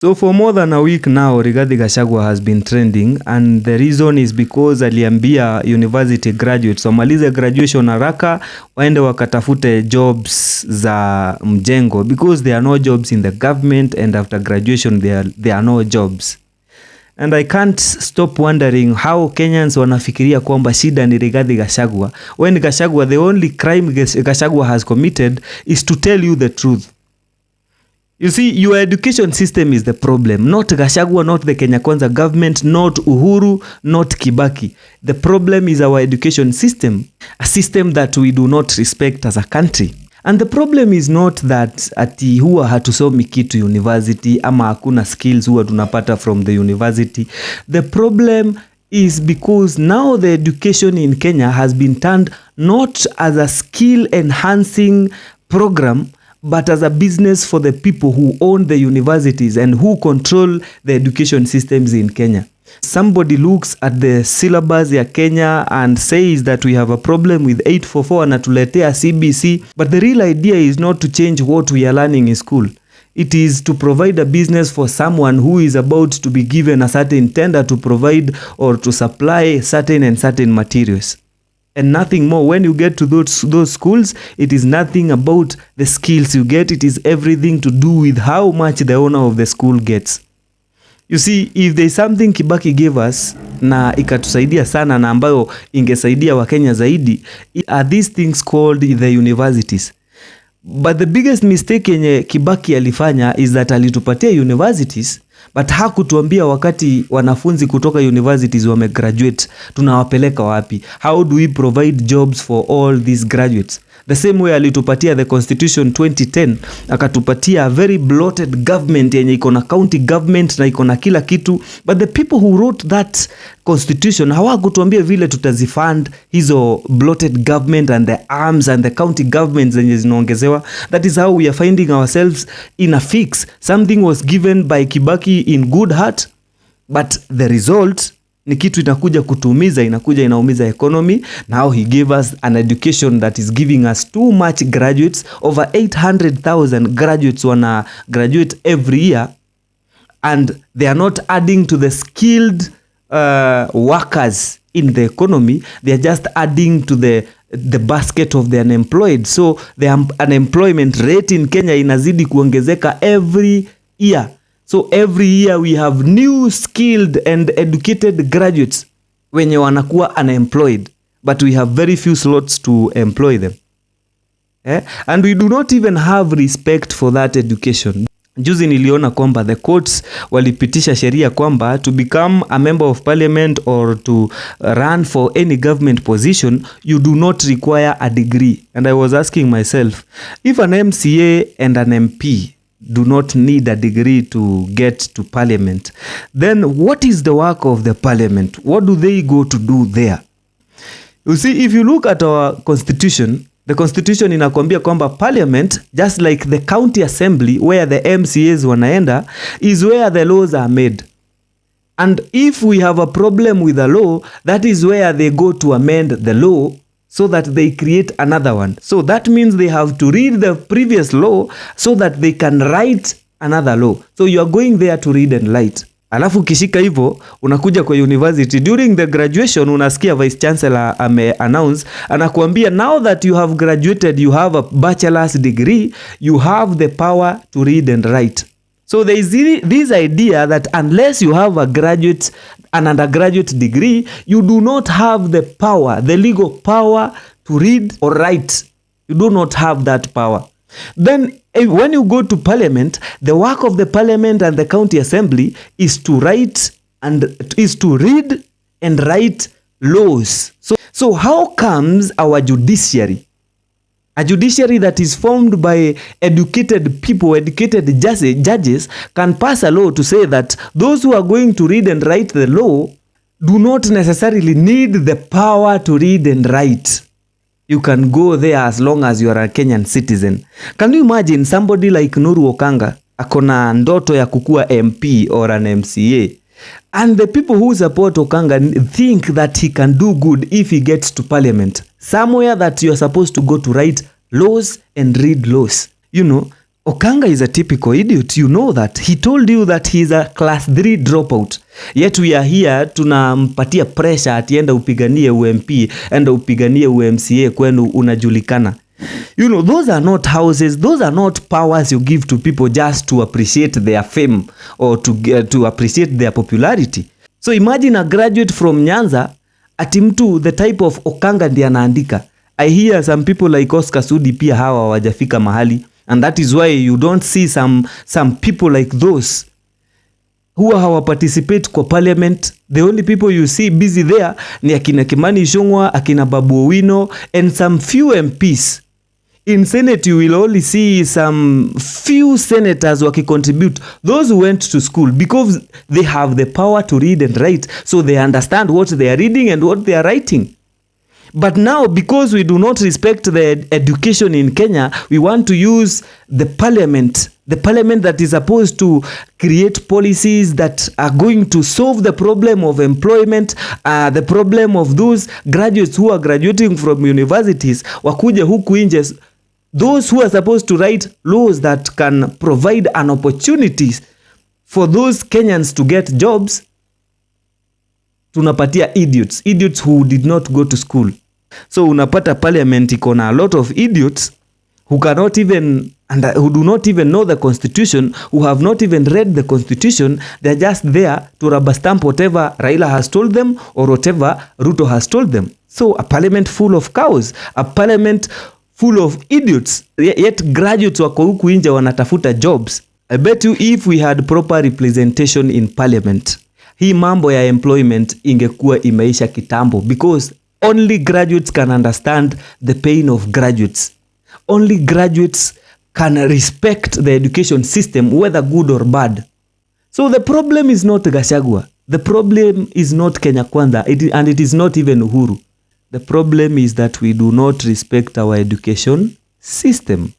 So for more than a week now, Rigathi Gachagua has been trending, and the reason is because aliambia university graduates wamalize graduation haraka waende wakatafute jobs za mjengo, because there are no jobs in the government, and after graduation there are no jobs. And I can't stop wondering how Kenyans wanafikiria kwamba shida ni Rigathi Gachagua, when Gachagua, the only crime Gachagua has committed is to tell you the truth. You see, your education system is the problem, not Gachagua, not the Kenya Kwanza government, not Uhuru, not Kibaki. The problem is our education system, a system that we do not respect as a country. And the problem is not that ati huwa hatusomi kitu university ama hakuna skills huwa tunapata from the university. The problem is because now the education in Kenya has been turned not as a skill enhancing program, but as a business for the people who own the universities and who control the education systems in Kenya. Somebody looks at the syllabus ya Kenya and says that we have a problem with 844 anatuletea CBC, but the real idea is not to change what we are learning in school. It is to provide a business for someone who is about to be given a certain tender to provide or to supply certain materials. And nothing more. When you get to those schools, it is nothing about the skills you get. It is everything to do with how much the owner of the school gets. You see, if there is something Kibaki gave us na ikatusaidia sana na ambayo ingesaidia Wakenya zaidi, are these things called the universities. But the biggest mistake yenye Kibaki alifanya is that alitupatia universities, but hakutuambia wakati wanafunzi kutoka universities wamegraduate tunawapeleka wapi. How do we provide jobs for all these graduates? The same way alitupatia the Constitution 2010, akatupatia a very bloated government yenye iko na county government na iko na kila kitu, but the people who wrote that constitution hawakutuambia vile tutazifund hizo bloated government and the arms and the county governments zenye zinaongezewa. That is how we are finding ourselves in a fix. Something was given by Kibaki in good heart, but the result ni kitu inakuja kutumiza, inakuja inaumiza economy. Now he gave us an education that is giving us too much graduates. Over 800,000 graduates wana graduate every year, and they are not adding to the skilled workers in the economy. They are just adding to the basket of the unemployed. So the unemployment rate in Kenya inazidi kuongezeka every year. So every year we have new skilled and educated graduates wenye wanakuwa unemployed, but we have very few slots to employ them. And we do not even have respect for that education. Juzi niliona kwamba the courts walipitisha sheria kwamba to become a member of parliament or to run for any government position, you do not require a degree. And I was asking myself, if an MCA and an MP do not need a degree to get to parliament, then what is the work of the parliament? What do they go to do there? You see, if you look at our constitution, the constitution inakwambia kwamba parliament, just like the county assembly where the MCAs wanaenda, is where the laws are made. And if we have a problem with a law, that is where they go to amend the law so that they create another one. So that means they have to read the previous law so that they can write another law. So you are going there to read and write. Alafu kishika hivyo unakuja kwa university during the graduation, unasikia vice chancellor announce, anakuambia now that you have graduated, you have a bachelor's degree, you have the power to read and write. So there is this idea that unless you have an undergraduate degree, you do not have the power, the legal power to read or write. You do not have that power. Then when you go to parliament, the work of the parliament and the county assembly is to read and write laws. So how comes our judiciary, a judiciary that is formed by educated people, educated judges, can pass a law to say that those who are going to read and write the law do not necessarily need the power to read and write? You can go there as long as you are a Kenyan citizen. Can you imagine somebody like Nuru Okanga akona ndoto ya kukua MP or an MCA, and the people who support Okanga think that he can do good if he gets to parliament, somewhere that you are supposed to go to write laws and read laws? You know, Okanga is a typical idiot. You know that. He told you that he is a class 3 dropout. Yet we are here tunampatia pressure ati enda upiganie UMP, enda upiganie UMCA kwenu unajulikana. You know, those are not houses, those are not powers you give to people just to appreciate their fame or to appreciate their popularity. So imagine a graduate from Nyanza ati mtu the type of Okanga ndiye anaandika. I hear some people like Oscar Sudi pia hawa hawajafika mahali, and that is why you don't see some people like those who hawa participate kwa parliament. The only people you see busy there ni akina Kimani Ichung'wah, akina Babu Owino, and some few MPs. In Senate, you will only see some few senators who contribute. Those who went to school because they have the power to read and write. So they understand what they are reading and what they are writing. But now, because we do not respect the education in Kenya, we want to use the parliament that is supposed to create policies that are going to solve the problem of employment, the problem of those graduates who are graduating from universities, wakuje huku nje. Those who are supposed to write laws that can provide an opportunities for those Kenyans to get jobs, tunapatia idiots who did not go to school. So unapata parliament iko na a lot of idiots who cannot even who do not even know the constitution, who have not even read the constitution. They're just there to rubber stamp whatever Raila has told them or whatever Ruto has told them. So a parliament full of cows, a parliament full of idiots, yet graduates wako huku nje wanatafuta jobs. I bet you if we had proper representation in parliament, hii mambo ya employment ingekuwa imeisha kitambo, because only graduates can understand the pain of graduates. Only graduates can respect the education system, whether good or bad. So the problem is not Gachagua. The problem is not Kenya Kwanza, and it is not even Uhuru. The problem is that we do not respect our education system.